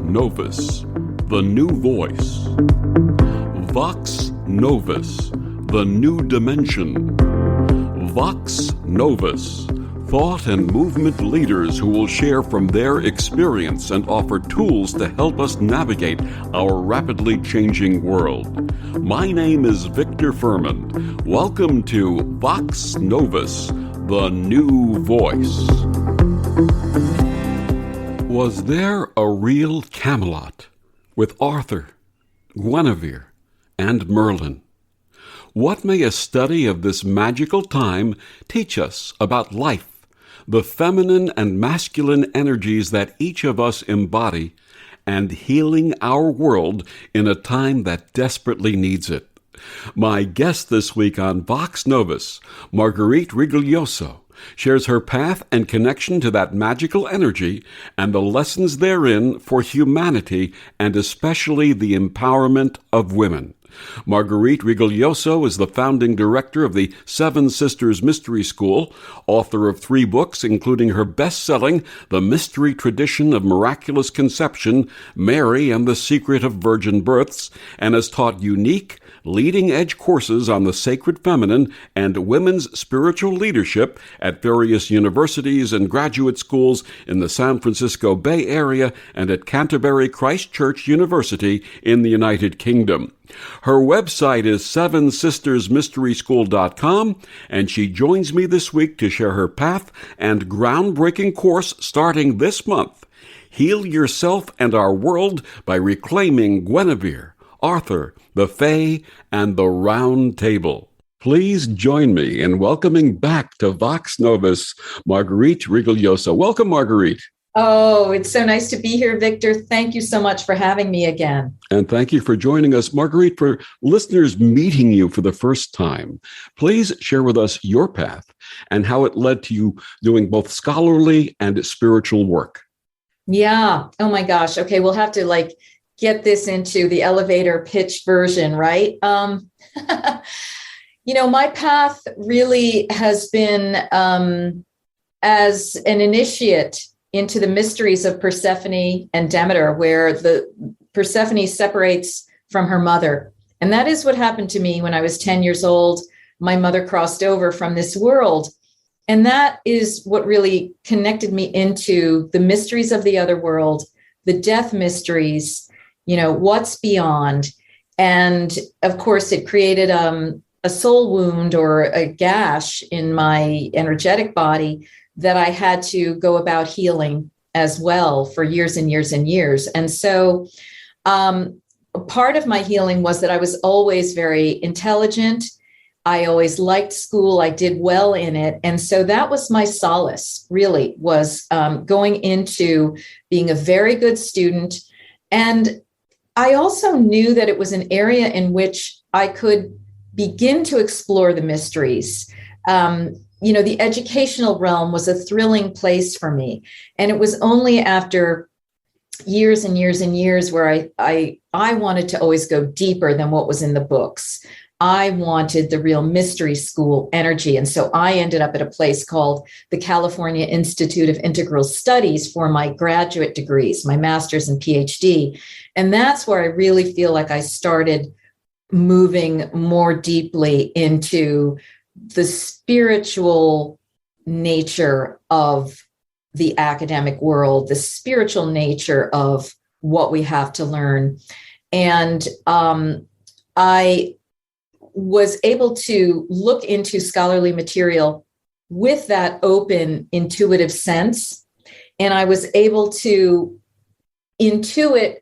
Novus, the new voice. Vox Novus, the new dimension. Vox Novus, thought and movement leaders who will share from their experience and offer tools to help us navigate our rapidly changing world. My name is Victor Fuhrman. Welcome to Vox Novus, the new voice. Was there a real Camelot with Arthur, Guinevere, and Merlin? What may a study of this magical time teach us about life, the feminine and masculine energies that each of us embody, and healing our world in a time that desperately needs it? My guest this week on Vox Novus, Marguerite Rigoglioso, shares her path and connection to that magical energy and the lessons therein for humanity and especially the empowerment of women. Marguerite Rigoglioso is the founding director of the Seven Sisters Mystery School, author of 3 books, including her best-selling The Mystery Tradition of Miraculous Conception, Mary and the Secret of Virgin Births, and has taught unique, leading-edge courses on the sacred feminine and women's spiritual leadership at various universities and graduate schools in the San Francisco Bay Area and at Canterbury Christ Church University in the United Kingdom. Her website is sevensistersmysteryschool.com, and she joins me this week to share her path and groundbreaking course starting this month, Heal Yourself and Our World by Reclaiming Guinevere, Arthur, the Fae, and the Round Table. Please join me in welcoming back to Vox Novus, Marguerite Rigoglioso. Welcome, Marguerite. Oh, it's so nice to be here, Victor. Thank you so much for having me again. And thank you for joining us. Marguerite, for listeners meeting you for the first time, please share with us your path and how it led to you doing both scholarly and spiritual work. Yeah. Oh my gosh. Okay. We'll have to get this into the elevator pitch version, right? My path really has been as an initiate into the mysteries of Persephone and Demeter, where the Persephone separates from her mother. And that is what happened to me when I was 10 years old. My mother crossed over from this world. And that is what really connected me into the mysteries of the other world, the death mysteries, what's beyond. And of course, it created a soul wound or a gash in my energetic body that I had to go about healing as well for years and years and years. And so part of my healing was that I was always very intelligent. I always liked school. I did well in it. And so that was my solace, really, was going into being a very good student. And I also knew that it was an area in which I could begin to explore the mysteries. The educational realm was a thrilling place for me. And it was only after years and years and years where I wanted to always go deeper than what was in the books. I wanted the real mystery school energy. And so I ended up at a place called the California Institute of Integral Studies for my graduate degrees, my master's and PhD. And that's where I really feel like I started moving more deeply into the spiritual nature of the academic world, the spiritual nature of what we have to learn. And I was able to look into scholarly material with that open, intuitive sense. And I was able to intuit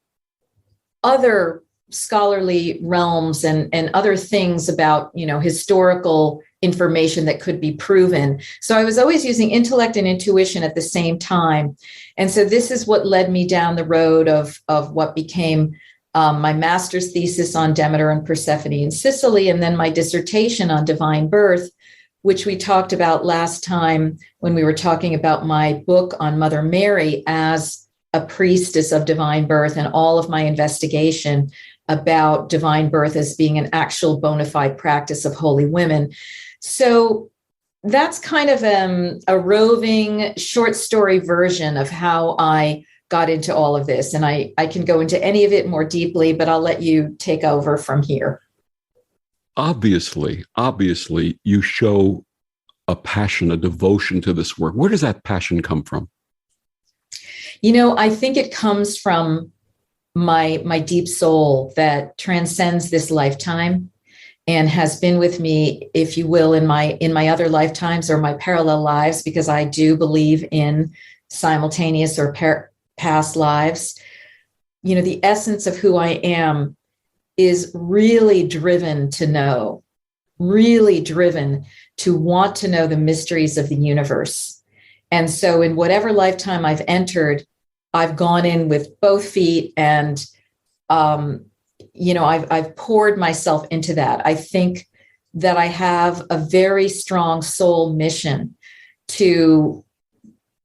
other scholarly realms and other things about, historical information that could be proven. So I was always using intellect and intuition at the same time. And so this is what led me down the road of what became my master's thesis on Demeter and Persephone in Sicily, and then my dissertation on divine birth, which we talked about last time when we were talking about my book on Mother Mary as a priestess of divine birth and all of my investigation about divine birth as being an actual bona fide practice of holy women. So that's kind of a roving short story version of how I got into all of this. And I can go into any of it more deeply, but I'll let you take over from here. Obviously, you show a passion, a devotion to this work. Where does that passion come from? I think it comes from my deep soul that transcends this lifetime and has been with me, if you will, in my other lifetimes or my parallel lives, because I do believe in simultaneous or past lives. The essence of who I am is really driven to know, really driven to want to know the mysteries of the universe. And so in whatever lifetime I've entered, I've gone in with both feet and, I've poured myself into that. I think that I have a very strong soul mission to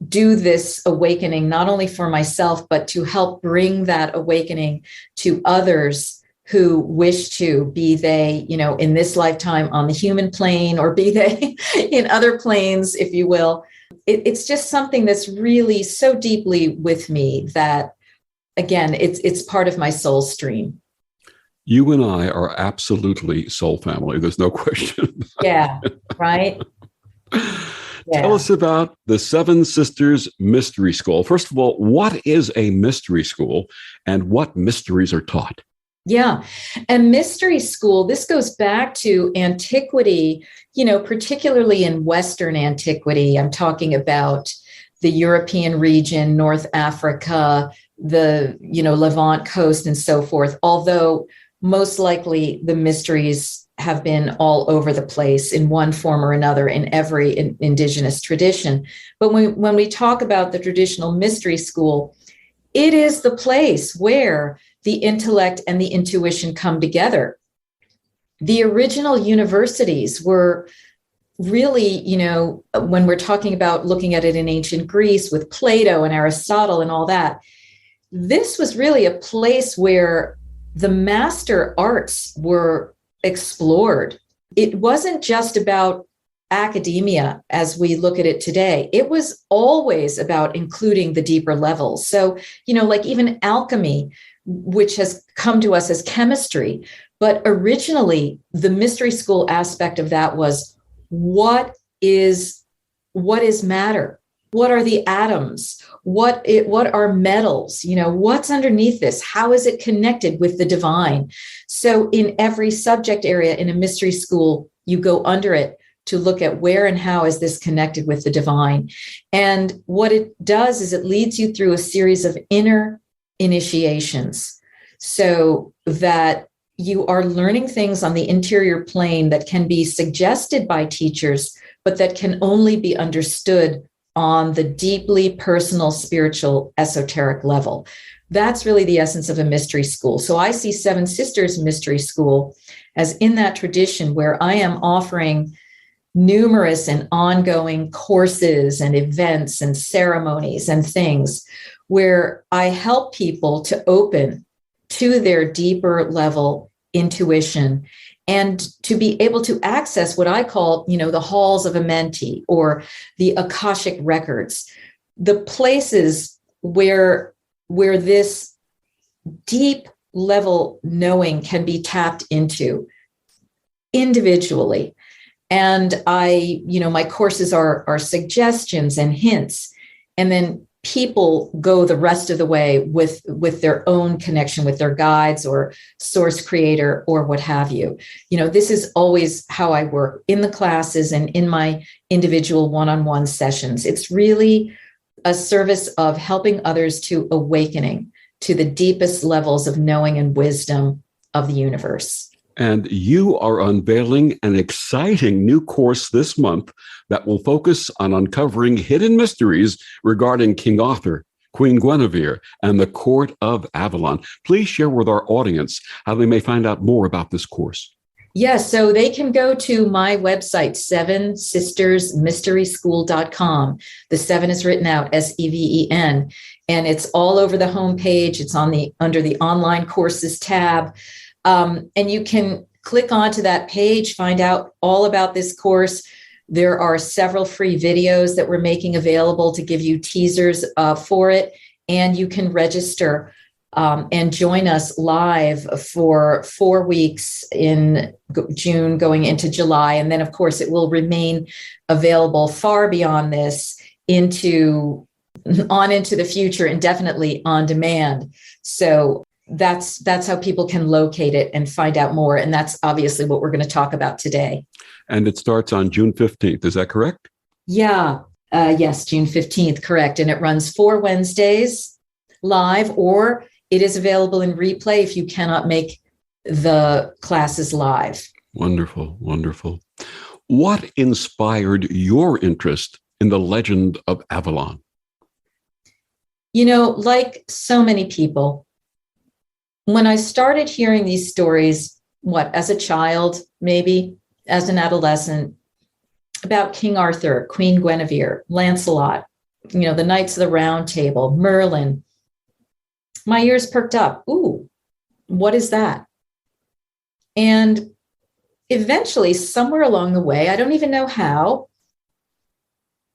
do this awakening, not only for myself, but to help bring that awakening to others who wish to, be they, in this lifetime on the human plane, or be they in other planes, if you will. It's just something that's really so deeply with me that, again, it's part of my soul stream. You and I are absolutely soul family. There's no question. Yeah, right? Yeah. Tell us about the Seven Sisters Mystery School. First of all, what is a mystery school and what mysteries are taught? Yeah. And mystery school, this goes back to antiquity, particularly in Western antiquity. I'm talking about the European region, North Africa, the, Levant coast and so forth. Although most likely the mysteries have been all over the place in one form or another in every indigenous tradition. But when we talk about the traditional mystery school, it is the place where the intellect and the intuition come together. The original universities were really, when we're talking about looking at it in ancient Greece with Plato and Aristotle and all that, this was really a place where the master arts were explored. It wasn't just about academia as we look at it today. It was always about including the deeper levels. So, like even alchemy, which has come to us as chemistry, but originally the mystery school aspect of that was what is matter? What are the atoms? What are metals? What's underneath this? How is it connected with the divine? So in every subject area in a mystery school, you go under it to look at where and how is this connected with the divine. And what it does is it leads you through a series of inner initiations so that you are learning things on the interior plane that can be suggested by teachers, but that can only be understood on the deeply personal, spiritual, esoteric level. That's really the essence of a mystery school. So I see Seven Sisters Mystery School as in that tradition where I am offering numerous and ongoing courses and events and ceremonies and things where I help people to open to their deeper level intuition and to be able to access what I call, the halls of Amenti or the Akashic records, the places where this deep level knowing can be tapped into individually. And my courses are suggestions and hints, and then people go the rest of the way with their own connection with their guides or source creator or what have you. This is always how I work in the classes and in my individual one-on-one sessions. It's really a service of helping others to awakening to the deepest levels of knowing and wisdom of the universe. And you are unveiling an exciting new course this month that will focus on uncovering hidden mysteries regarding King Arthur, Queen Guinevere, and the court of Avalon. Please share with our audience how they may find out more about this course. Yes, so they can go to my website, sevensistersmysteryschool.com. The seven is written out SEVEN, and it's all over the homepage. It's under the online courses tab. And you can click onto that page, find out all about this course. There are several free videos that we're making available to give you teasers for it. and you can register and join us live for 4 weeks in June going into July. And then, of course, it will remain available far beyond this into the future, indefinitely on demand. So that's how people can locate it and find out more. And that's obviously what we're going to talk about today. And it starts on June 15th. Is that correct? Yeah. Yes, June 15th, correct. And it runs 4 Wednesdays live, or it is available in replay if you cannot make the classes live. Wonderful, wonderful. What inspired your interest in the legend of Avalon? Like so many people, when I started hearing these stories, as a child, maybe as an adolescent, about King Arthur, Queen Guinevere, Lancelot, the Knights of the Round Table, Merlin, my ears perked up. Ooh, what is that? And eventually, somewhere along the way, I don't even know how,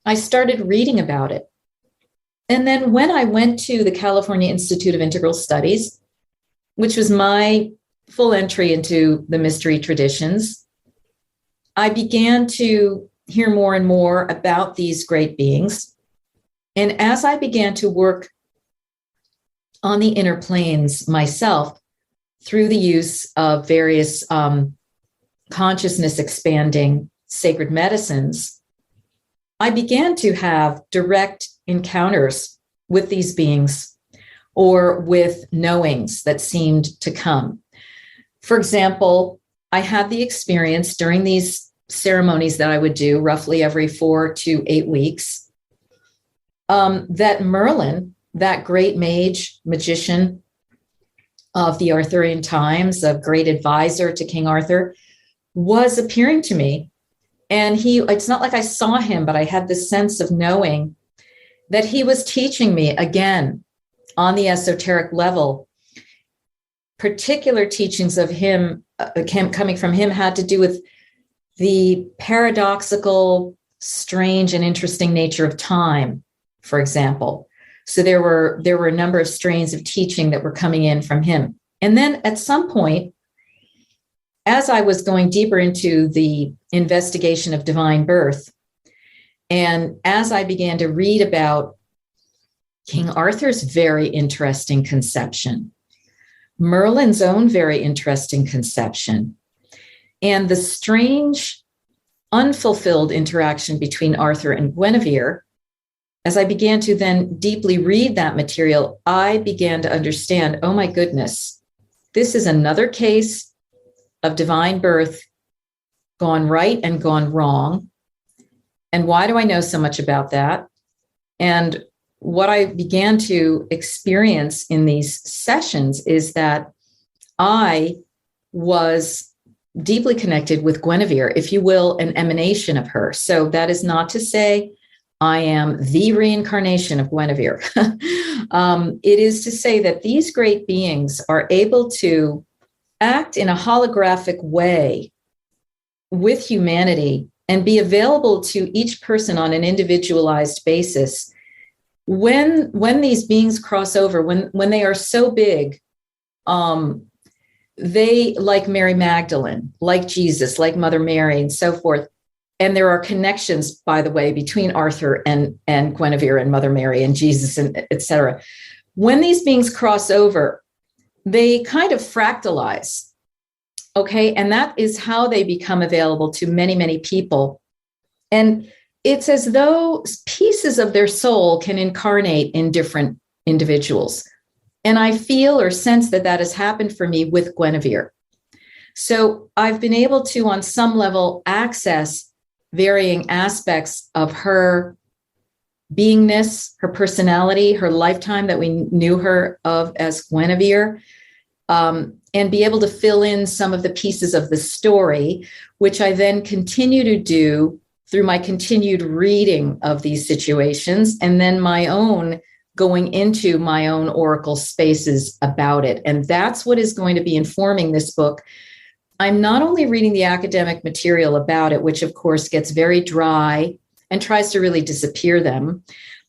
I started reading about it. And then when I went to the California Institute of Integral Studies, which was my full entry into the mystery traditions, I began to hear more and more about these great beings. And as I began to work on the inner planes myself through the use of various consciousness expanding sacred medicines, I began to have direct encounters with these beings or with knowings that seemed to come. For example, I had the experience during these ceremonies that I would do roughly every 4 to 8 weeks, that Merlin, that great magician of the Arthurian times, a great advisor to King Arthur, was appearing to me. And it's not like I saw him, but I had this sense of knowing that he was teaching me again on the esoteric level. Particular teachings of him coming from him had to do with the paradoxical, strange, and interesting nature of time, for example. So there were a number of strains of teaching that were coming in from him. And then at some point, as I was going deeper into the investigation of divine birth, and as I began to read about King Arthur's very interesting conception, Merlin's own very interesting conception, and the strange, unfulfilled interaction between Arthur and Guinevere, as I began to then deeply read that material, I began to understand, oh my goodness, this is another case of divine birth gone right and gone wrong. And why do I know so much about that? And what I began to experience in these sessions is that I was deeply connected with Guinevere, if you will, an emanation of her. So that is not to say I am the reincarnation of Guinevere. It is to say that these great beings are able to act in a holographic way with humanity and be available to each person on an individualized basis. When these beings cross over, when they are so big, they, like Mary Magdalene, like Jesus, like Mother Mary, and so forth. And there are connections, by the way, between Arthur and Guinevere and Mother Mary and Jesus, and et cetera. When these beings cross over, they kind of fractalize, okay? And that is how they become available to many, many people. And it's as though pieces of their soul can incarnate in different individuals. And I feel or sense that has happened for me with Guinevere. So I've been able to, on some level, access varying aspects of her beingness, her personality, her lifetime that we knew her of as Guinevere, and be able to fill in some of the pieces of the story, which I then continue to do through my continued reading of these situations, and then my own going into my own oracle spaces about it. And that's what is going to be informing this book. I'm not only reading the academic material about it, which of course gets very dry and tries to really disappear them,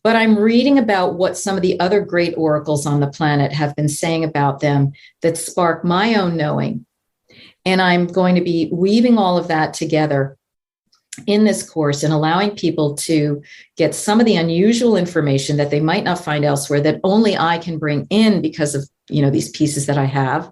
But I'm reading about what some of the other great oracles on the planet have been saying about them that spark my own knowing. And I'm going to be weaving all of that together in this course and allowing people to get some of the unusual information that they might not find elsewhere that only I can bring in because of, these pieces that I have,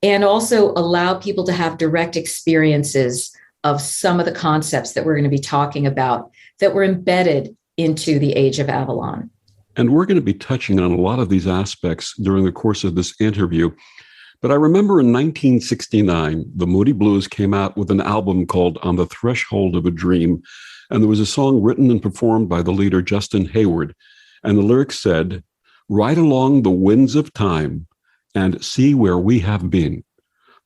and also allow people to have direct experiences of some of the concepts that we're going to be talking about that were embedded into the Age of Avalon. And we're going to be touching on a lot of these aspects during the course of this interview. But I remember in 1969, the Moody Blues came out with an album called On the Threshold of a Dream. And there was a song written and performed by the leader, Justin Hayward. And the lyrics said, "Ride along the winds of time and see where we have been.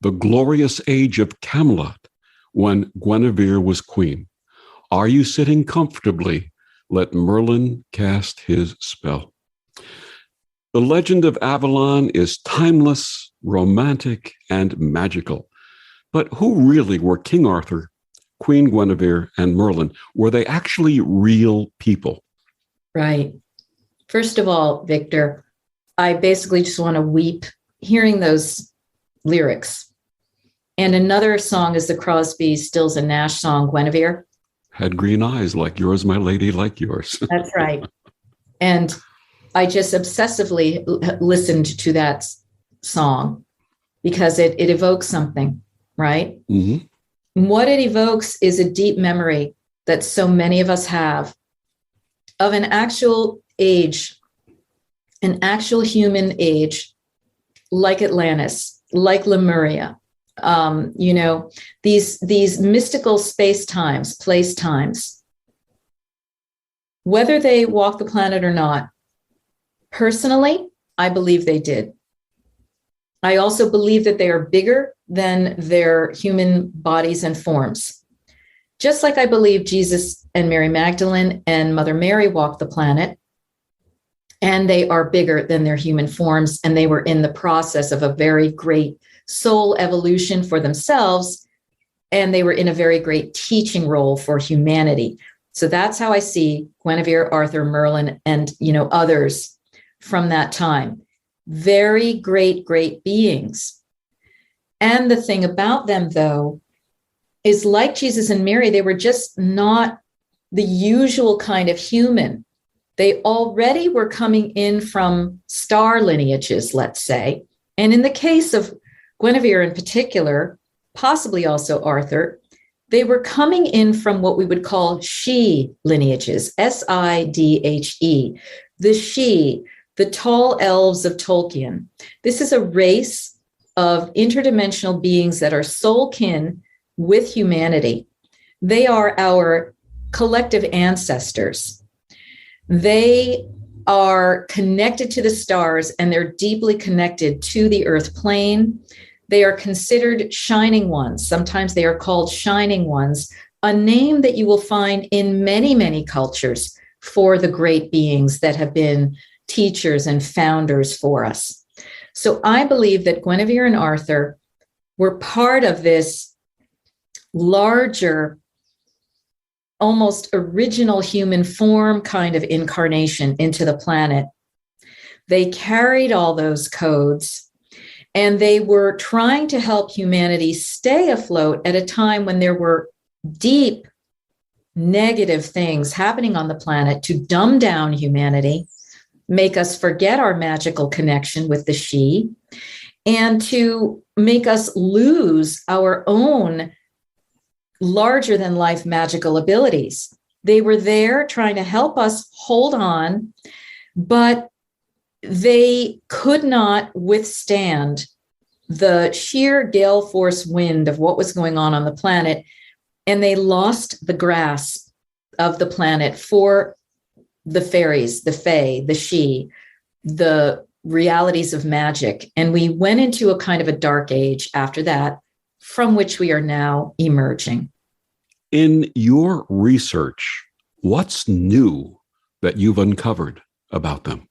The glorious age of Camelot, when Guinevere was queen. Are you sitting comfortably? Let Merlin cast his spell." The legend of Avalon is timeless, romantic, and magical. But who really were King Arthur, Queen Guinevere, and Merlin? Were they actually real people? Right. First of all, Victor, I basically just want to weep hearing those lyrics. And another song is the Crosby, Stills, and Nash song, Guinevere. Had green eyes like yours, my lady, like yours. That's right. And I just obsessively listened to that song because it evokes something, right? Mm-hmm. What it evokes is a deep memory that so many of us have of an actual age, an actual human age, like Atlantis, like Lemuria. These mystical space times, place times, whether they walk the planet or not. Personally, I believe they did. I also believe that they are bigger than their human bodies and forms. Just like I believe Jesus and Mary Magdalene and Mother Mary walked the planet, and they are bigger than their human forms, and they were in the process of a very great soul evolution for themselves, and they were in a very great teaching role for humanity. So that's how I see Guinevere, Arthur, Merlin, and others from that time. Very great, great beings. And the thing about them, though, is like Jesus and Mary, they were just not the usual kind of human. They already were coming in from star lineages, let's say. And in the case of Guinevere in particular, possibly also Arthur, they were coming in from what we would call Sidhe lineages, Sidhe, the Sidhe, the tall elves of Tolkien. This is a race of interdimensional beings that are soul kin with humanity. They are our collective ancestors. They are connected to the stars, and they're deeply connected to the earth plane. They are considered shining ones. Sometimes they are called shining ones, a name that you will find in many, many cultures for the great beings that have been teachers and founders for us. So I believe that Guinevere and Arthur were part of this larger, almost original human form kind of incarnation into the planet. They carried all those codes, and they were trying to help humanity stay afloat at a time when there were deep negative things happening on the planet to dumb down humanity, make us forget our magical connection with the Sidhe, and to make us lose our own larger than life magical abilities. They were there trying to help us hold on, but they could not withstand the sheer gale force wind of what was going on the planet, and they lost the grasp of the planet for the fairies, the fae, the Sidhe, the realities of magic. And we went into a kind of a dark age after that, from which we are now emerging. In your research, what's new that you've uncovered about them?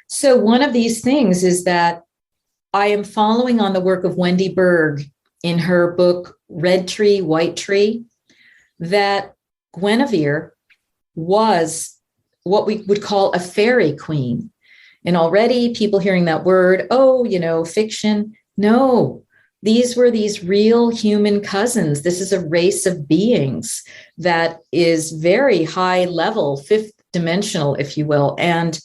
So one of these things is that I am following on the work of Wendy Berg in her book, Red Tree, White Tree, that Guinevere was what we would call a fairy queen. And already people hearing that word, fiction. No, these were these real human cousins. This is a race of beings that is very high level, fifth dimensional, if you will. And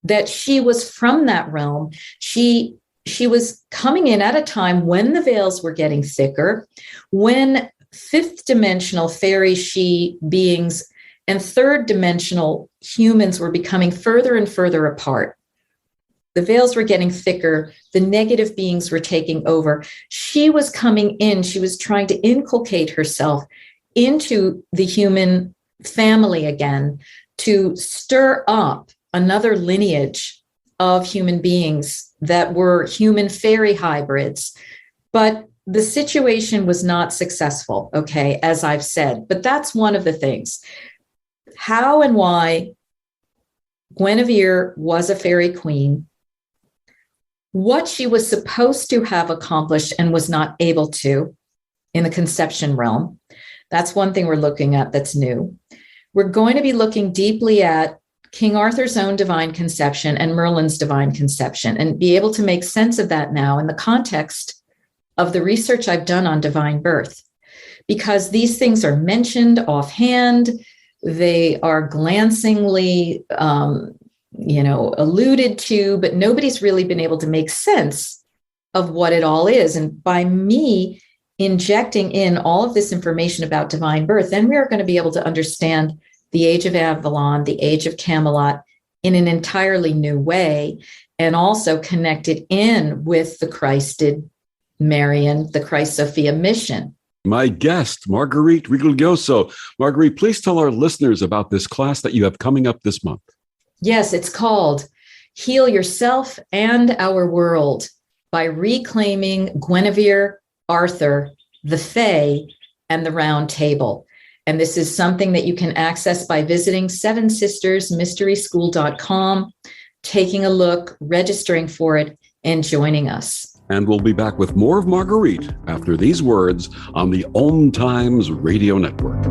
that she was from that realm. She was coming in at a time when the veils were getting thicker, when fifth dimensional fairy she beings and third dimensional humans were becoming further and further apart. The veils were getting thicker. The negative beings were taking over. She was coming in. She was trying to inculcate herself into the human family again to stir up another lineage of human beings that were human fairy hybrids. But the situation was not successful, okay, as I've said. But that's one of the things. How and why Guinevere was a fairy queen, what she was supposed to have accomplished and was not able to in the conception realm. That's one thing we're looking at that's new. We're going to be looking deeply at King Arthur's own divine conception and Merlin's divine conception and be able to make sense of that now in the context of the research I've done on divine birth, because these things are mentioned offhand. They are glancingly alluded to, but nobody's really been able to make sense of what it all is. And by me injecting in all of this information about divine birth, then we are going to be able to understand the age of Avalon, the age of Camelot in an entirely new way, and also connect it in with the Christed Marian, the Christ Sophia mission. My guest, Marguerite Rigoglioso. Marguerite, please tell our listeners about this class that you have coming up this month. Yes, it's called Heal Yourself and Our World by Reclaiming Guinevere, Arthur, the Fae, and the Round Table. And this is something that you can access by visiting sevensistersmysteryschool.com, taking a look, registering for it, and joining us. And we'll be back with more of Marguerite after these words on the OMTimes Radio Network.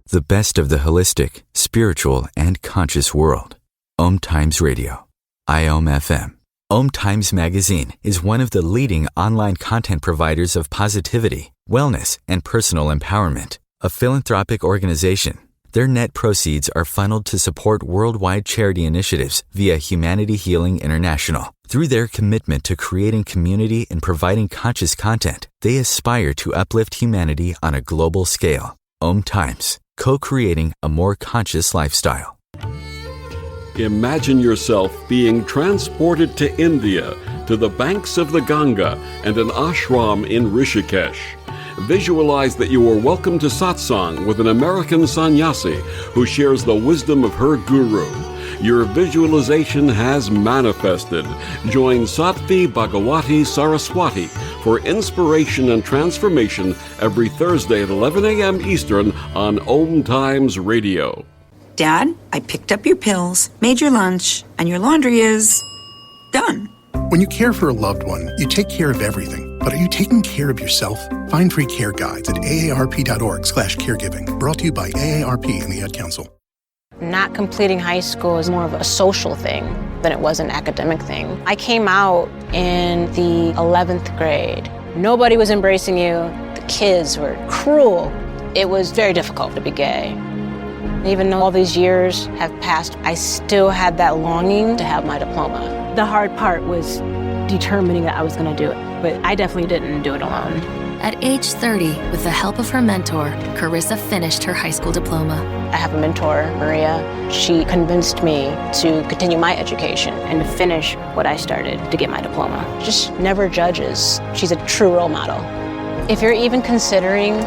The best of the holistic, spiritual, and conscious world. OMTimes Radio. IOM FM. OMTimes Magazine is one of the leading online content providers of positivity, wellness, and personal empowerment. A philanthropic organization. Their net proceeds are funneled to support worldwide charity initiatives via Humanity Healing International. Through their commitment to creating community and providing conscious content, they aspire to uplift humanity on a global scale. OMTimes, co-creating a more conscious lifestyle. Imagine yourself being transported to India, to the banks of the Ganga and an ashram in Rishikesh. Visualize that you are welcome to satsang with an American sannyasi who shares the wisdom of her guru. Your visualization has manifested. Join Sattvi Bhagawati Saraswati for inspiration and transformation every Thursday at 11 a.m. Eastern on OMTimes Radio. Dad, I picked up your pills, made your lunch, and your laundry is done. When you care for a loved one, you take care of everything. But are you taking care of yourself? Find free care guides at aarp.org/caregiving. Brought to you by AARP and the Ad Council. Not completing high school is more of a social thing than it was an academic thing. I came out in the 11th grade. Nobody was embracing you. The kids were cruel. It was very difficult to be gay. Even though all these years have passed, I still had that longing to have my diploma. The hard part was determining that I was going to do it, but I definitely didn't do it alone. At age 30, with the help of her mentor, Carissa finished her high school diploma. I have a mentor, Maria. She convinced me to continue my education and to finish what I started to get my diploma. Just never judges. She's a true role model. If you're even considering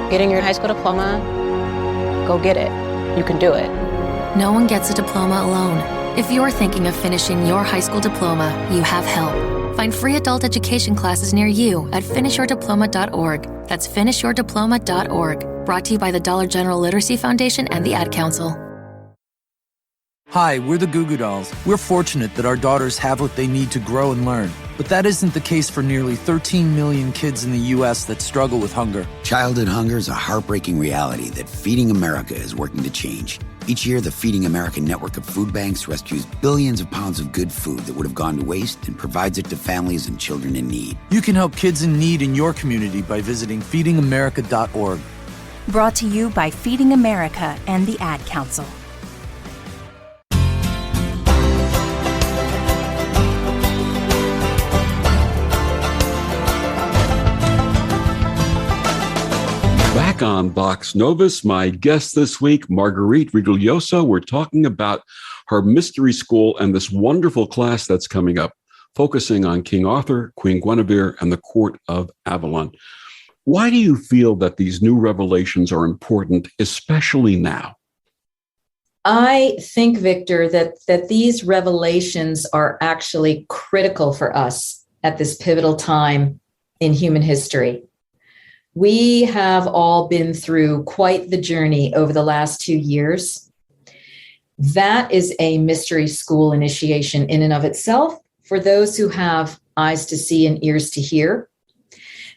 getting your high school diploma, go get it. You can do it. No one gets a diploma alone. If you're thinking of finishing your high school diploma, you have help. Find free adult education classes near you at finishyourdiploma.org. That's finishyourdiploma.org. Brought to you by the Dollar General Literacy Foundation and the Ad Council. Hi, we're the Goo Goo Dolls. We're fortunate that our daughters have what they need to grow and learn. But that isn't the case for nearly 13 million kids in the U.S. that struggle with hunger. Childhood hunger is a heartbreaking reality that Feeding America is working to change. Each year, the Feeding America network of food banks rescues billions of pounds of good food that would have gone to waste and provides it to families and children in need. You can help kids in need in your community by visiting feedingamerica.org. Brought to you by Feeding America and the Ad Council. Back on Vox Novus, my guest this week, Marguerite Rigoglioso. We're talking about her mystery school and this wonderful class that's coming up, focusing on King Arthur, Queen Guinevere, and the court of Avalon. Why do you feel that these new revelations are important, especially now? I think, Victor, that these revelations are actually critical for us at this pivotal time in human history. We have all been through quite the journey over the last 2 years. That is a mystery school initiation in and of itself for those who have eyes to see and ears to hear.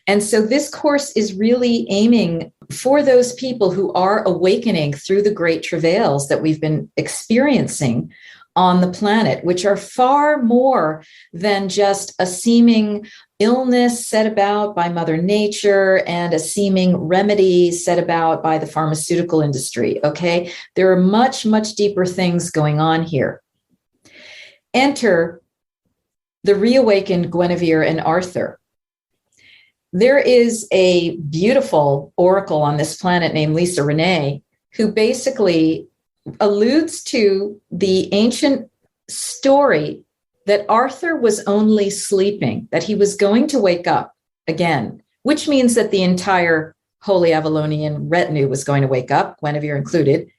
And so this course is really aiming for those people who are awakening through the great travails that we've been experiencing on the planet, which are far more than just a seeming illness set about by Mother Nature and a seeming remedy set about by the pharmaceutical industry, okay? There are much, much deeper things going on here. Enter the reawakened Guinevere and Arthur. There is a beautiful oracle on this planet named Lisa Renee, who basically alludes to the ancient story that Arthur was only sleeping, that he was going to wake up again, which means that the entire Holy Avalonian retinue was going to wake up, Guinevere included,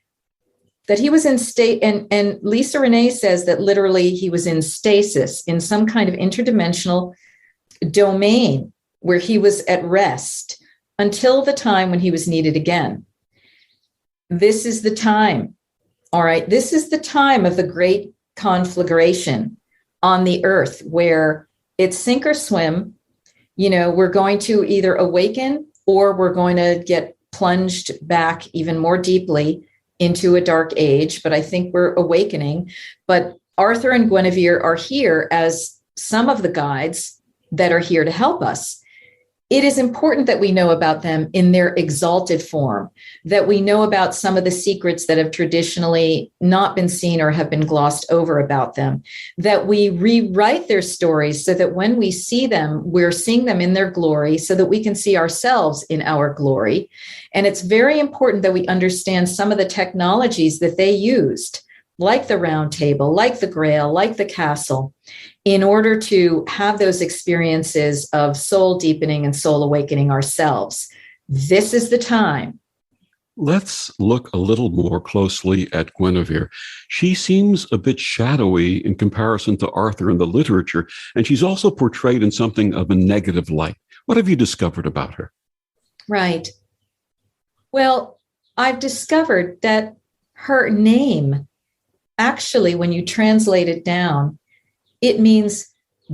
that he was in state, and Lisa Renee says that literally he was in stasis, in some kind of interdimensional domain where he was at rest until the time when he was needed again. This is the time, all right? This is the time of the great conflagration on the earth where it's sink or swim. You know, we're going to either awaken or we're going to get plunged back even more deeply into a dark age. But I think we're awakening. But Arthur and Guinevere are here as some of the guides that are here to help us. It is important that we know about them in their exalted form, that we know about some of the secrets that have traditionally not been seen or have been glossed over about them, that we rewrite their stories so that when we see them, we're seeing them in their glory so that we can see ourselves in our glory. And it's very important that we understand some of the technologies that they used, like the round table, like the Grail, like the castle, in order to have those experiences of soul deepening and soul awakening ourselves. This is the time. Let's look a little more closely at Guinevere. She seems a bit shadowy in comparison to Arthur in the literature, and she's also portrayed in something of a negative light. What have you discovered about her? Right. Well, I've discovered that her name, actually, when you translate it down, it means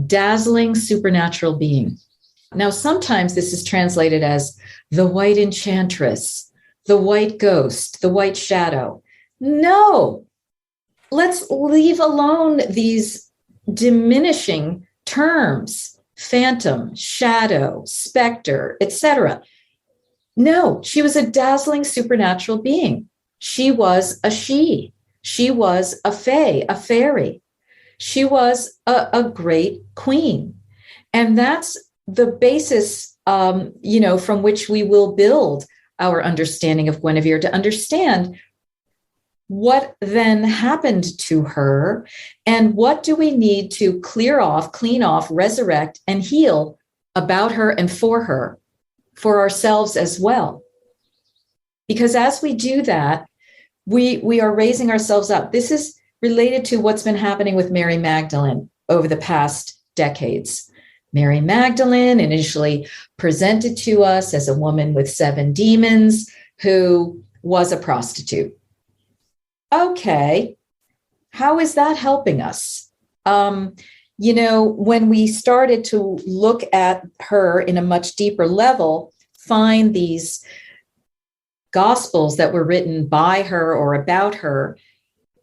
dazzling supernatural being. Now, sometimes this is translated as the white enchantress, the white ghost, the white shadow. No, let's leave alone these diminishing terms, phantom, shadow, specter, etc. No, she was a dazzling supernatural being. She was a she. She was a fae, a fairy. She was a great queen. And that's the basis, from which we will build our understanding of Guinevere, to understand what then happened to her and what do we need to clear off, clean off, resurrect, and heal about her and for her, for ourselves as well. Because as we do that, we are raising ourselves up. This is related to what's been happening with Mary Magdalene over the past decades. Mary Magdalene, initially presented to us as a woman with 7 demons who was a prostitute. Okay, how is that helping us? When we started to look at her in a much deeper level, find these gospels that were written by her or about her,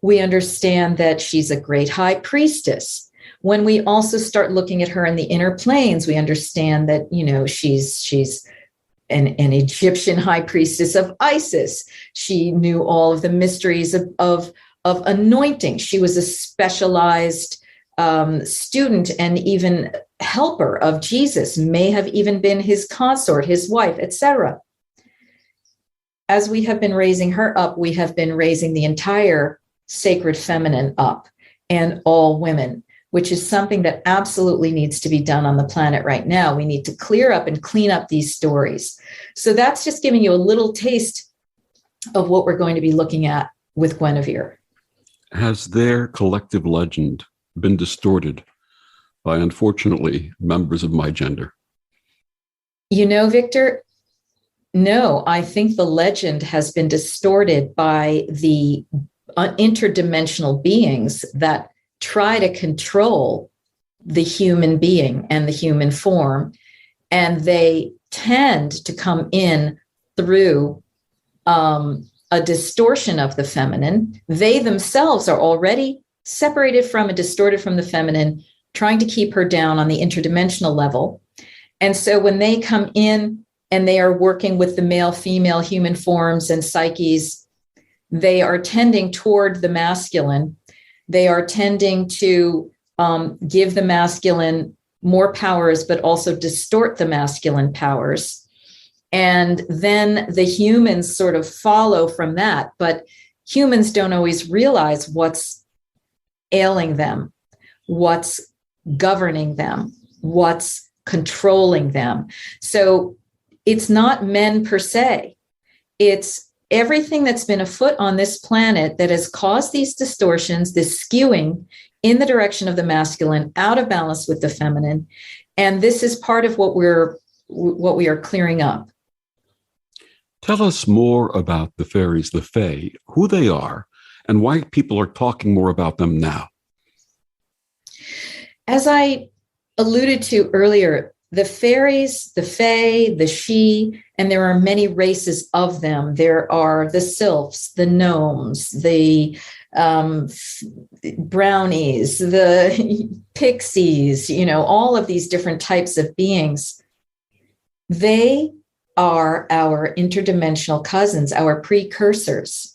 we understand that she's a great high priestess. When we also start looking at her in the inner planes, we understand that, she's an Egyptian high priestess of Isis. She knew all of the mysteries of anointing. She was a specialized student and even helper of Jesus, may have even been his consort, his wife, etc. As we have been raising her up, we have been raising the entire sacred feminine up and all women, which is something that absolutely needs to be done on the planet right now. We need to clear up and clean up these stories. So that's just giving you a little taste of what we're going to be looking at with Guinevere. Has their collective legend been distorted by, unfortunately, members of my gender? Victor, no, I think the legend has been distorted by the interdimensional beings that try to control the human being and the human form. And they tend to come in through a distortion of the feminine. They themselves are already separated from and distorted from the feminine, trying to keep her down on the interdimensional level. And so when they come in and they are working with the male, female human forms and psyches, they are tending toward the masculine. They are tending to give the masculine more powers, but also distort the masculine powers. And then the humans sort of follow from that. But humans don't always realize what's ailing them, what's governing them, what's controlling them. So it's not men per se. It's everything that's been afoot on this planet that has caused these distortions, this skewing in the direction of the masculine, out of balance with the feminine. And this is part of what we are clearing up. Tell us more about the fairies, the Fae, who they are, and why people are talking more about them now. As I alluded to earlier, the fairies, the Fae, the She, and there are many races of them. There are the sylphs, the gnomes, the brownies, the pixies, all of these different types of beings. They are our interdimensional cousins, our precursors,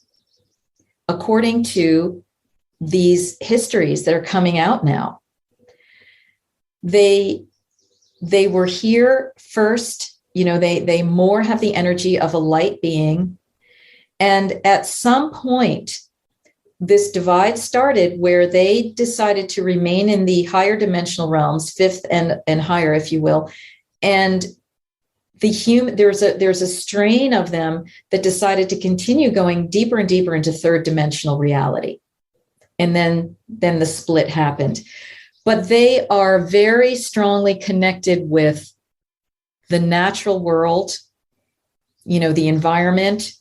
according to these histories that are coming out now. They were here first, they more have the energy of a light being. And at some point, this divide started where they decided to remain in the higher dimensional realms, fifth and higher, if you will. And there's a strain of them that decided to continue going deeper and deeper into third dimensional reality. And then the split happened. But they are very strongly connected with the natural world, the environment.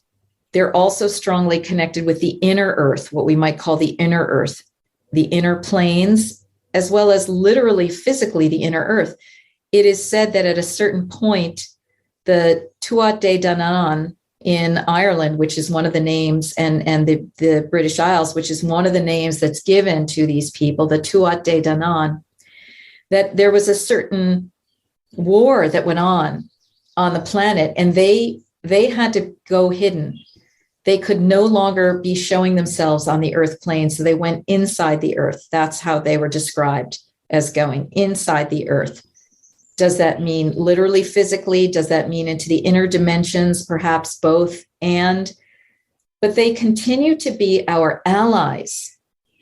They're also strongly connected with the inner earth, what we might call the inner earth, the inner planes, as well as literally physically the inner earth. It is said that at a certain point, the Tuatha De Danann in Ireland, which is one of the names, and the British Isles, which is one of the names that's given to these people, the Tuatha De Danann, that there was a certain war that went on the planet, and they had to go hidden. They could no longer be showing themselves on the earth plane, so they went inside the earth. That's how they were described, as going inside the earth. Does that mean literally physically? Does that mean into the inner dimensions? Perhaps both. But they continue to be our allies.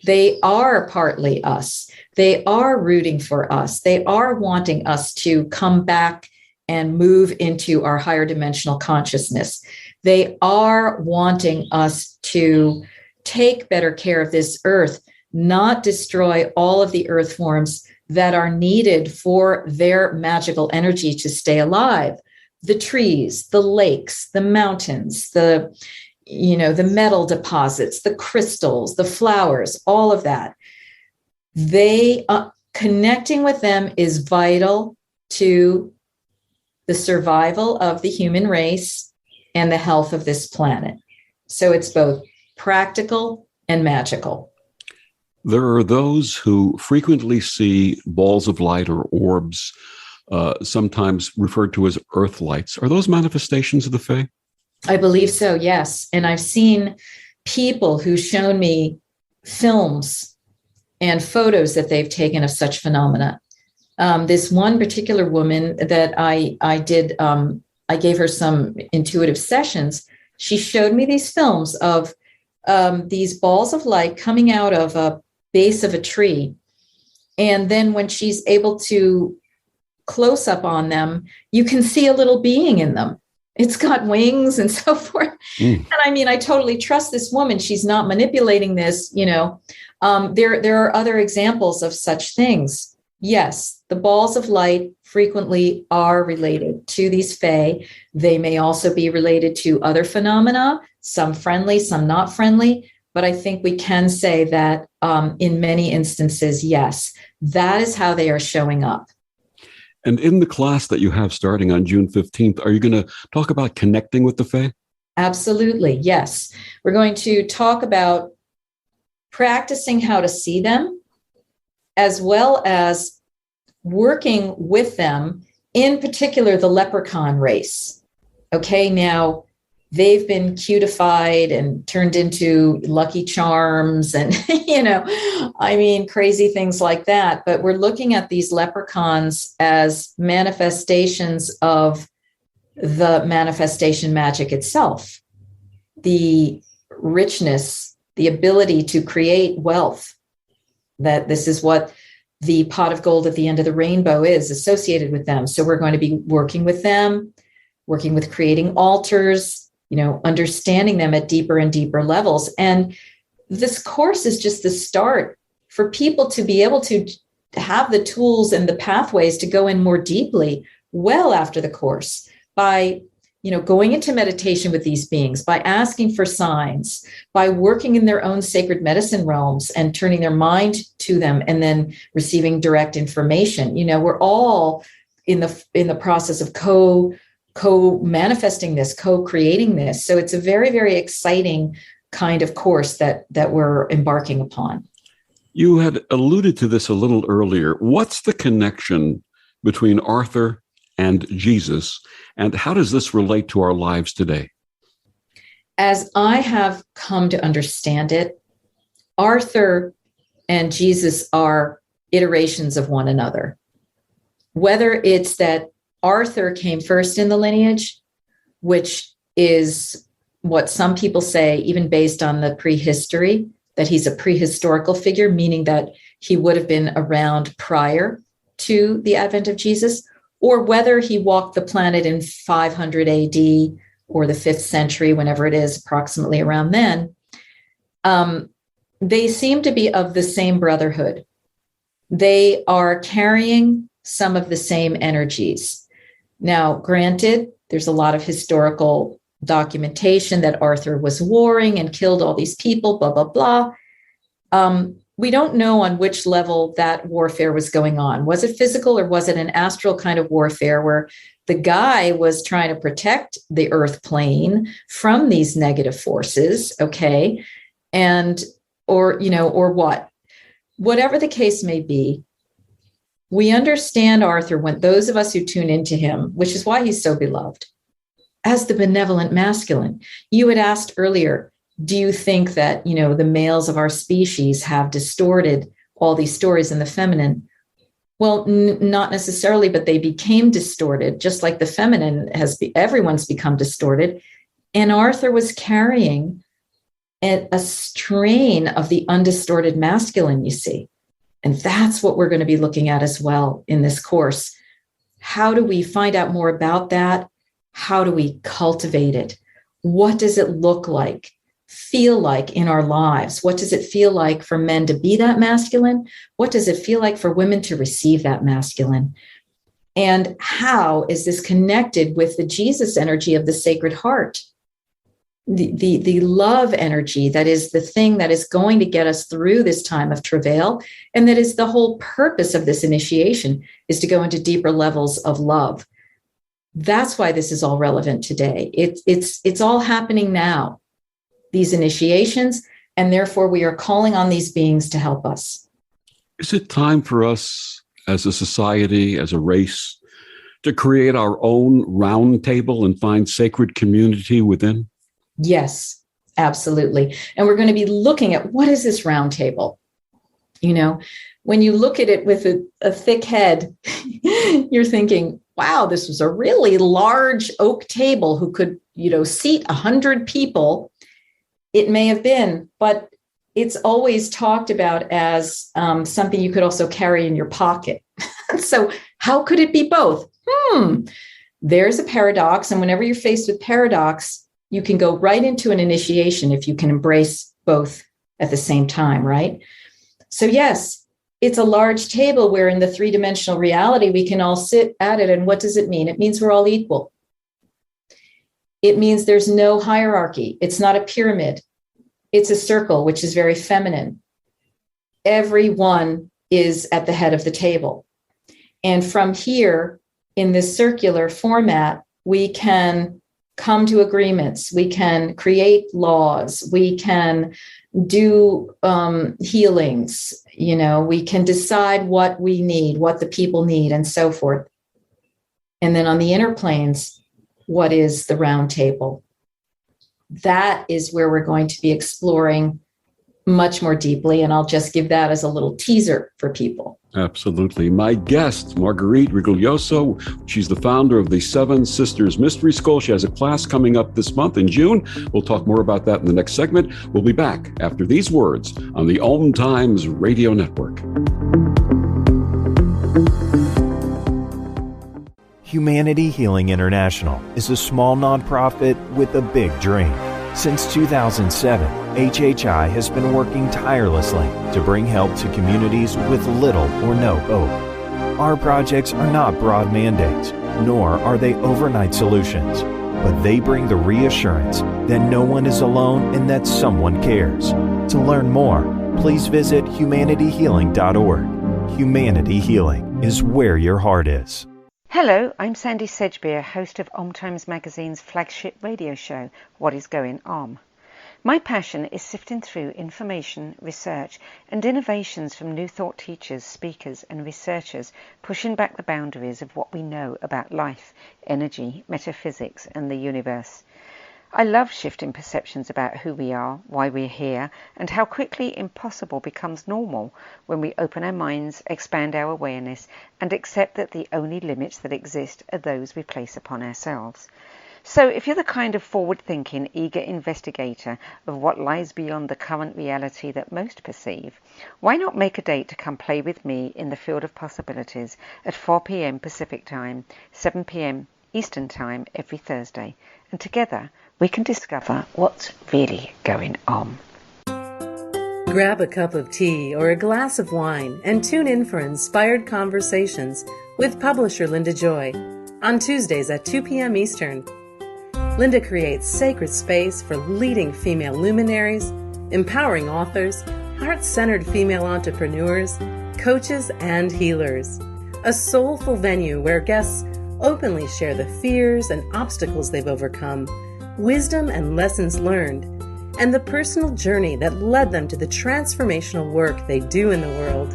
They are partly us. They are rooting for us. They are wanting us to come back and move into our higher dimensional consciousness. They are wanting us to take better care of this earth, not destroy all of the earth forms that are needed for their magical energy to stay alive. The trees, the lakes, the mountains, the the metal deposits, the crystals, the flowers, all of that. They connecting with them is vital to the survival of the human race and the health of this planet. So it's both practical and magical. There are those who frequently see balls of light or orbs, sometimes referred to as earth lights. Are those manifestations of the Fae? I believe so, yes. And I've seen people who've shown me films and photos that they've taken of such phenomena. This one particular woman that I gave her some intuitive sessions. She showed me these films of these balls of light coming out of a base of a tree. And then when she's able to close up on them, you can see a little being in them. It's got wings and so forth. And I mean, I totally trust this woman. She's not manipulating this, There are other examples of such things. Yes, the balls of light frequently are related to these Fae. They may also be related to other phenomena, some friendly, some not friendly. But I think we can say that in many instances, yes, that is how they are showing up. And in the class that you have starting on June 15th, are you going to talk about connecting with the Fae? Absolutely, yes. We're going to talk about practicing how to see them, as well as working with them, in particular, the leprechaun race. Okay, now they've been cutified and turned into Lucky Charms and, crazy things like that. But we're looking at these leprechauns as manifestations of the manifestation magic itself, the richness, the ability to create wealth, that this is what the pot of gold at the end of the rainbow is associated with them. So we're going to be working with them, working with creating altars, understanding them at deeper and deeper levels. And this course is just the start for people to be able to have the tools and the pathways to go in more deeply well after the course by, going into meditation with these beings, by asking for signs, by working in their own sacred medicine realms and turning their mind to them and then receiving direct information. We're all in the process of co-manifesting this, co-creating this. So it's a very, very exciting kind of course that we're embarking upon. You had alluded to this a little earlier. What's the connection between Arthur and Jesus, and how does this relate to our lives today? As I have come to understand it, Arthur and Jesus are iterations of one another. Whether it's that Arthur came first in the lineage, which is what some people say, even based on the prehistory, that he's a prehistorical figure, meaning that he would have been around prior to the advent of Jesus, or whether he walked the planet in 500 AD or the 5th century, whenever it is, approximately around then. They seem to be of the same brotherhood. They are carrying some of the same energies. Now, granted, there's a lot of historical documentation that Arthur was warring and killed all these people, blah, blah, blah. We don't know on which level that warfare was going on. Was it physical or was it an astral kind of warfare where the guy was trying to protect the earth plane from these negative forces, okay? Or what? Whatever the case may be, we understand Arthur, when those of us who tune into him, which is why he's so beloved, as the benevolent masculine. You had asked earlier, do you think that, the males of our species have distorted all these stories in the feminine? Well, not necessarily, but they became distorted, just like the feminine everyone's become distorted. And Arthur was carrying a strain of the undistorted masculine, you see. And that's what we're going to be looking at as well in this course. How do we find out more about that? How do we cultivate it? What does it look like, feel like in our lives? What does it feel like for men to be that masculine? What does it feel like for women to receive that masculine? And how is this connected with the Jesus energy of the Sacred Heart? the love energy that is the thing that is going to get us through this time of travail. And that is the whole purpose of this initiation, is to go into deeper levels of love. That's why this is all relevant today. It's all happening now, these initiations, and therefore we are calling on these beings to help us. Is it time for us as a society, as a race, to create our own round table and find sacred community within? Yes, absolutely. And we're going to be looking at, what is this round table? You know, when you look at it with a thick head, you're thinking, wow, this was a really large oak table who could, seat 100 people. It may have been, but it's always talked about as something you could also carry in your pocket. So how could it be both? There's a paradox. And whenever you're faced with paradox, you can go right into an initiation if you can embrace both at the same time, right? So yes, it's a large table where in the three-dimensional reality, we can all sit at it. And what does it mean? It means we're all equal. It means there's no hierarchy. It's not a pyramid. It's a circle, which is very feminine. Everyone is at the head of the table. And from here, in this circular format, we can come to agreements. We can create laws. We can do healings. We can decide what we need, what the people need, and so forth. And then on the inner planes, what is the round table? That is where we're going to be exploring much more deeply. And I'll just give that as a little teaser for people. Absolutely. My guest, Marguerite Rigoglioso, she's the founder of the Seven Sisters Mystery School. She has a class coming up this month in June. We'll talk more about that in the next segment. We'll be back after these words on the OMTimes Radio Network. Humanity Healing International is a small nonprofit with a big dream. Since 2007, HHI has been working tirelessly to bring help to communities with little or no hope. Our projects are not broad mandates, nor are they overnight solutions, but they bring the reassurance that no one is alone and that someone cares. To learn more, please visit humanityhealing.org. Humanity Healing is where your heart is. Hello, I'm Sandy Sedgbeer, host of OMTimes Magazine's flagship radio show, What is Going On? My passion is sifting through information, research, and innovations from new thought teachers, speakers, and researchers pushing back the boundaries of what we know about life, energy, metaphysics, and the universe. I love shifting perceptions about who we are, why we're here, and how quickly impossible becomes normal when we open our minds, expand our awareness, and accept that the only limits that exist are those we place upon ourselves. So if you're the kind of forward-thinking, eager investigator of what lies beyond the current reality that most perceive, why not make a date to come play with me in the field of possibilities at 4 p.m. Pacific Time, 7 p.m. Eastern Time every Thursday, and together we can discover what's really going on. Grab a cup of tea or a glass of wine and tune in for Inspired Conversations with publisher Linda Joy on Tuesdays at 2 p.m. Eastern. Linda creates sacred space for leading female luminaries, empowering authors, heart-centered female entrepreneurs, coaches, and healers. A soulful venue where guests openly share the fears and obstacles they've overcome, wisdom and lessons learned, and the personal journey that led them to the transformational work they do in the world.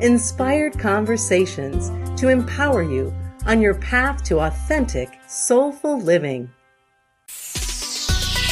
Inspired Conversations to empower you on your path to authentic, soulful living.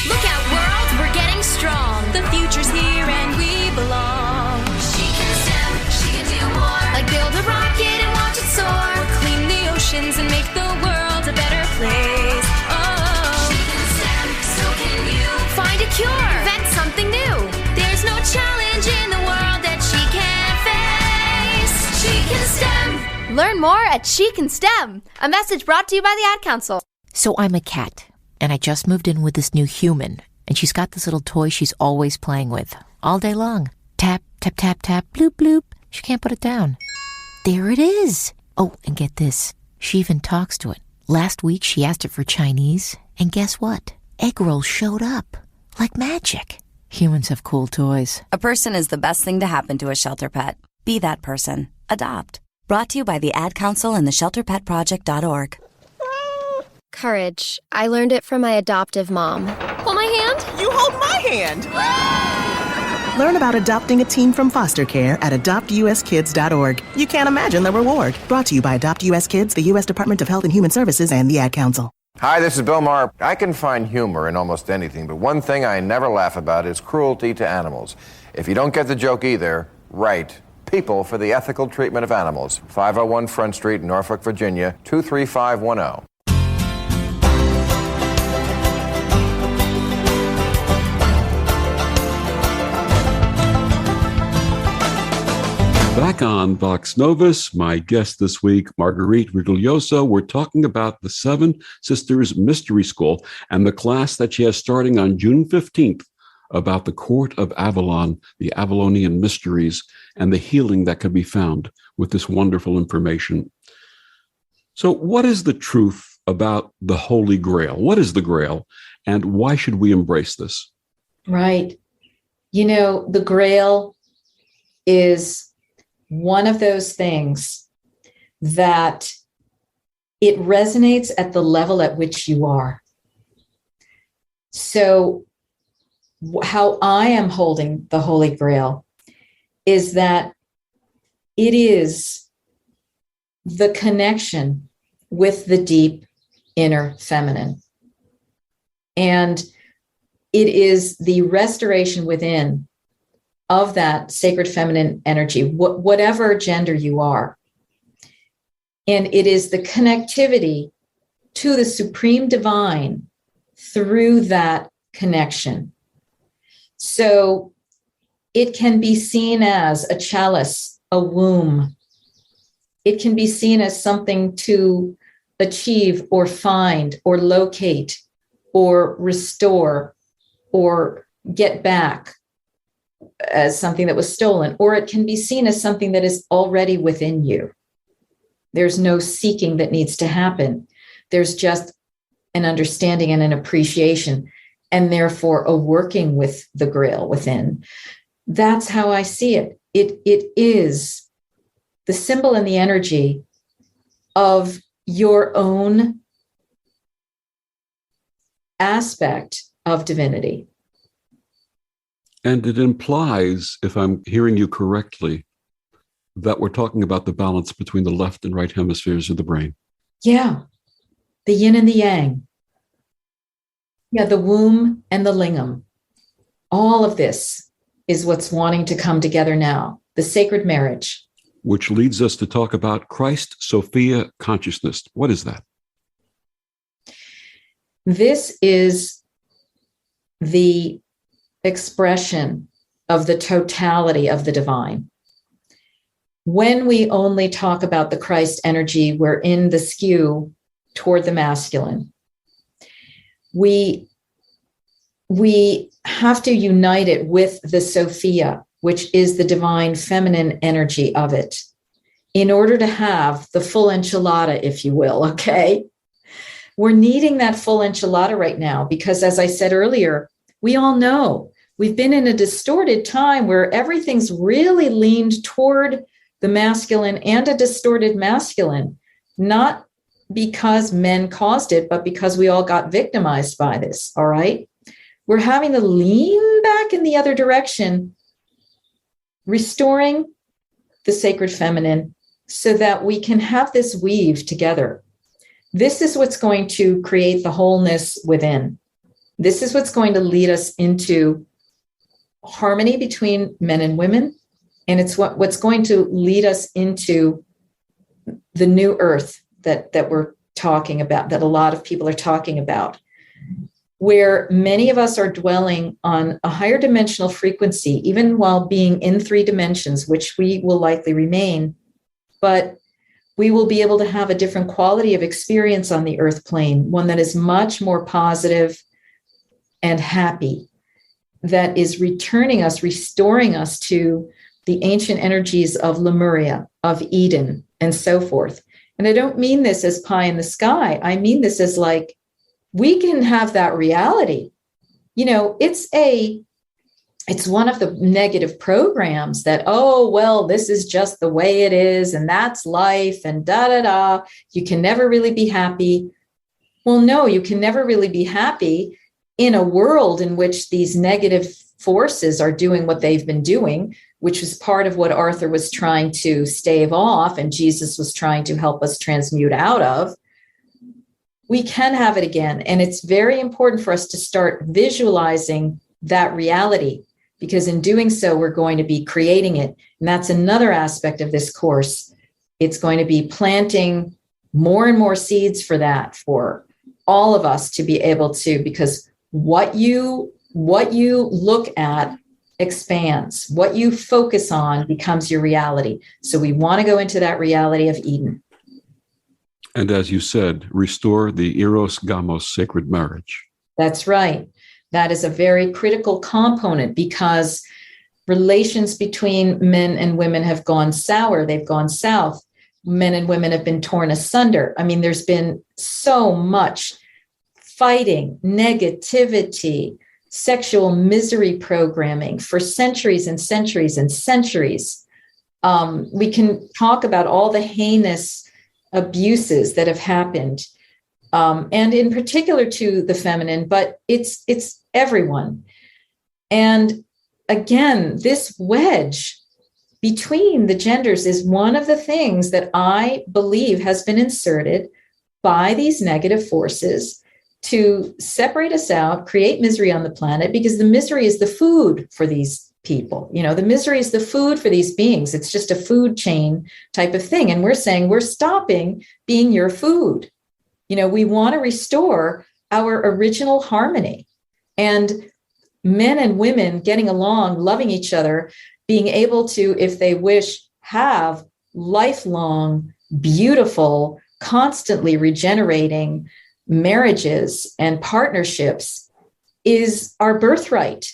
Look out, world, we're getting strong. The future's here and we belong. She can STEM, she can do more. Like build a rocket and watch it soar. Or clean the oceans and make the world a better place. Oh, she can STEM, so can you. Find a cure, invent something new. There's no challenge in the world that she can't face. She can STEM. Learn more at She Can STEM. A message brought to you by the Ad Council. So I'm a cat, and I just moved in with this new human, and she's got this little toy she's always playing with, all day long. Tap, tap, tap, tap, bloop, bloop. She can't put it down. There it is. Oh, and get this. She even talks to it. Last week, she asked it for Chinese, and guess what? egg rolls showed up like magic. Humans have cool toys. A person is the best thing to happen to a shelter pet. Be that person. Adopt. Brought to you by the Ad Council and the ShelterPetProject.org. Courage. I learned it from my adoptive mom. Hold my hand. You hold my hand. Learn about adopting a teen from foster care at adoptuskids.org. You can't imagine the reward. Brought to you by Adopt US Kids, the U.S. Department of Health and Human Services, and the Ad Council. Hi, this is Bill Maher. I can find humor in almost anything, but one thing I never laugh about is cruelty to animals. If you don't get the joke either, write People for the Ethical Treatment of Animals, 501 Front Street, Norfolk, Virginia, 23510. Back on Vox Novus, my guest this week, Marguerite Rigoglioso. We're talking about the Seven Sisters Mystery School and the class that she has starting on June 15th about the court of Avalon, the Avalonian mysteries, and the healing that can be found with this wonderful information. So what is the truth about the Holy Grail? What is the Grail, and why should we embrace this? Right. You know, the Grail is one of those things that it resonates at the level at which you are. So how I am holding the Holy Grail is that it is the connection with the deep inner feminine. And it is the restoration within of that sacred feminine energy, whatever gender you are. And it is the connectivity to the supreme divine through that connection. So it can be seen as a chalice, a womb. It can be seen as something to achieve or find or locate or restore or get back as something that was stolen, or it can be seen as something that is already within you. There's no seeking that needs to happen. There's just an understanding and an appreciation, and therefore a working with the Grail within. That's how I see it. It is the symbol and the energy of your own aspect of divinity. And it implies, if I'm hearing you correctly, that we're talking about the balance between the left and right hemispheres of the brain. Yeah. The yin and the yang. Yeah, the womb and the lingam. All of this is what's wanting to come together now. The sacred marriage. Which leads us to talk about Christ Sophia consciousness. What is that? This is the expression of the totality of the divine. When we only talk about the Christ energy, we're in the skew toward the masculine. We have to unite it with the Sophia, which is the divine feminine energy of it, in order to have the full enchilada, if you will, okay? We're needing that full enchilada right now because, as I said earlier, we all know we've been in a distorted time where everything's really leaned toward the masculine and a distorted masculine, not because men caused it, but because we all got victimized by this, all right? We're having to lean back in the other direction, restoring the sacred feminine so that we can have this weave together. This is what's going to create the wholeness within. This is what's going to lead us into harmony between men and women. And it's what's going to lead us into the new earth that we're talking about, that a lot of people are talking about, where many of us are dwelling on a higher dimensional frequency, even while being in 3 dimensions, which we will likely remain. But we will be able to have a different quality of experience on the earth plane, one that is much more positive and happy, that is returning us, restoring us to the ancient energies of Lemuria, of Eden, and so forth. And I don't mean this as pie in the sky. I mean this as like we can have that reality. It's one of the negative programs that, oh, well, this is just the way it is, and that's life, and da-da-da. You can never really be happy. Well, no, you can never really be happy in a world in which these negative forces are doing what they've been doing, which was part of what Arthur was trying to stave off, and Jesus was trying to help us transmute out of. We can have it again. And it's very important for us to start visualizing that reality, because in doing so, we're going to be creating it. And that's another aspect of this course. It's going to be planting more and more seeds for that, for all of us to be able to, because what you look at expands. What you focus on becomes your reality. So we want to go into that reality of Eden. And as you said, restore the Eros Gamos sacred marriage. That's right. That is a very critical component, because relations between men and women have gone sour. They've gone south. Men and women have been torn asunder. I mean, there's been so much fighting, negativity, sexual misery programming for centuries and centuries and centuries. We can talk about all the heinous abuses that have happened. And in particular to the feminine, but it's everyone. And again, this wedge between the genders is one of the things that I believe has been inserted by these negative forces to separate us out, create misery on the planet, because the misery is the food for these people. The misery is the food for these beings. It's just a food chain type of thing. And we're saying we're stopping being your food. We want to restore our original harmony, and men and women getting along, loving each other, being able to, if they wish, have lifelong, beautiful, constantly regenerating marriages and partnerships is our birthright.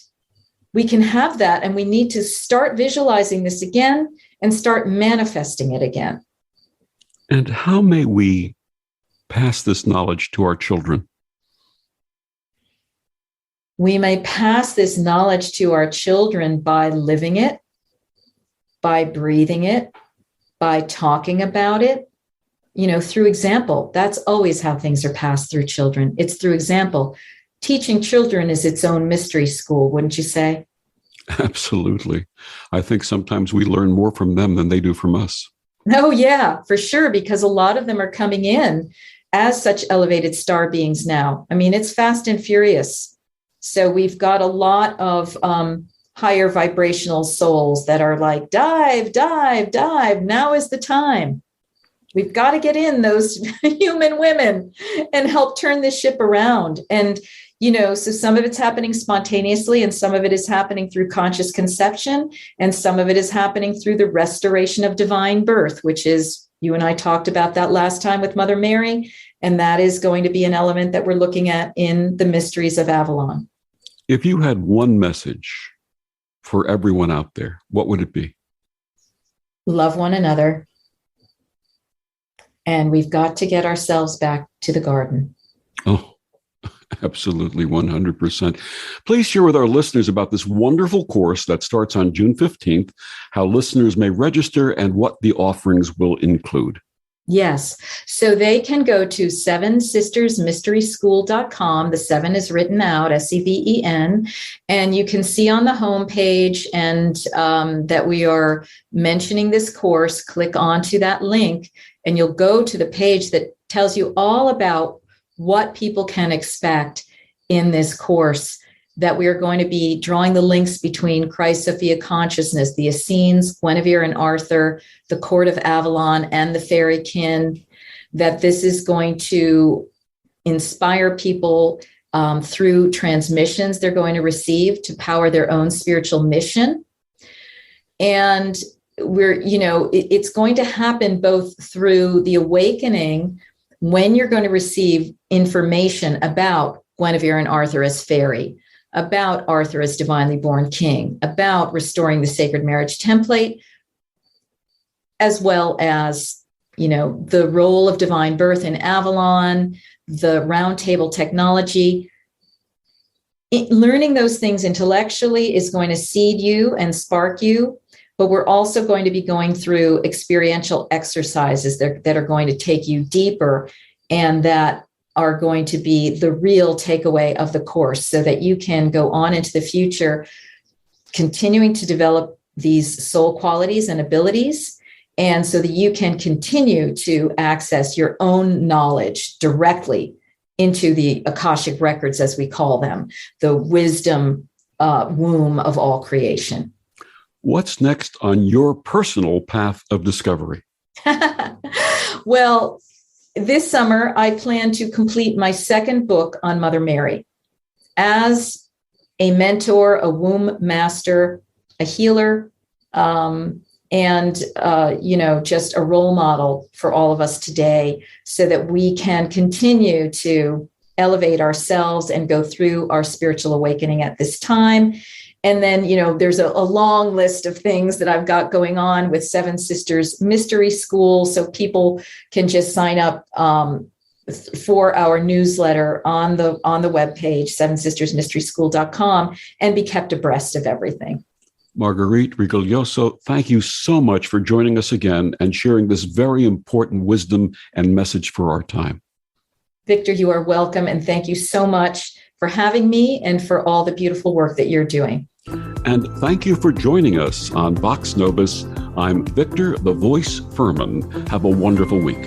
We can have that, and we need to start visualizing this again and start manifesting it again. And how may we pass this knowledge to our children? We may pass this knowledge to our children by living it, by breathing it, by talking about it, through example. That's always how things are passed through children. It's through example. Teaching children is its own mystery school, wouldn't you say? Absolutely. I think sometimes we learn more from them than they do from us. Oh, yeah, for sure, because a lot of them are coming in as such elevated star beings now. I mean, it's fast and furious. So we've got a lot of higher vibrational souls that are like, dive, dive, dive. Now is the time. We've got to get in those human women and help turn this ship around. And, so some of it's happening spontaneously, and some of it is happening through conscious conception, and some of it is happening through the restoration of divine birth, which is, you and I talked about that last time with Mother Mary, and that is going to be an element that we're looking at in the mysteries of Avalon. If you had one message for everyone out there, what would it be? Love one another. And we've got to get ourselves back to the garden. Oh, absolutely, 100%. Please share with our listeners about this wonderful course that starts on June 15th, how listeners may register, and what the offerings will include. Yes. So they can go to sevensistersmysteryschool.com. The 7 is written out, SEVEN. And you can see on the homepage and that we are mentioning this course. Click onto that link and you'll go to the page that tells you all about what people can expect in this course, that we are going to be drawing the links between Christ Sophia consciousness, the Essenes, Guinevere and Arthur, the court of Avalon, and the fairy kin, that this is going to inspire people through transmissions they're going to receive to power their own spiritual mission. And it's going to happen both through the awakening, when you're going to receive information about Guinevere and Arthur as fairy, about Arthur as divinely born king, about restoring the sacred marriage template, as well as the role of divine birth in Avalon, the round table technology. Learning those things intellectually is going to seed you and spark you, but we're also going to be going through experiential exercises that are going to take you deeper and that are going to be the real takeaway of the course so that you can go on into the future, continuing to develop these soul qualities and abilities, and so that you can continue to access your own knowledge directly into the Akashic records, as we call them, the wisdom womb of all creation. What's next on your personal path of discovery? Well, this summer, I plan to complete my second book on Mother Mary. As a mentor, a womb master, a healer, just a role model for all of us today so that we can continue to elevate ourselves and go through our spiritual awakening at this time. And then, there's a long list of things that I've got going on with Seven Sisters Mystery School. So people can just sign up for our newsletter on the webpage, sevensistersmysteryschool.com, and be kept abreast of everything. Marguerite Rigoglioso, thank you so much for joining us again and sharing this very important wisdom and message for our time. Victor, you are welcome. And thank you so much for having me and for all the beautiful work that you're doing. And thank you for joining us on Vox Novus. I'm Victor, the Voice Fuhrman. Have a wonderful week.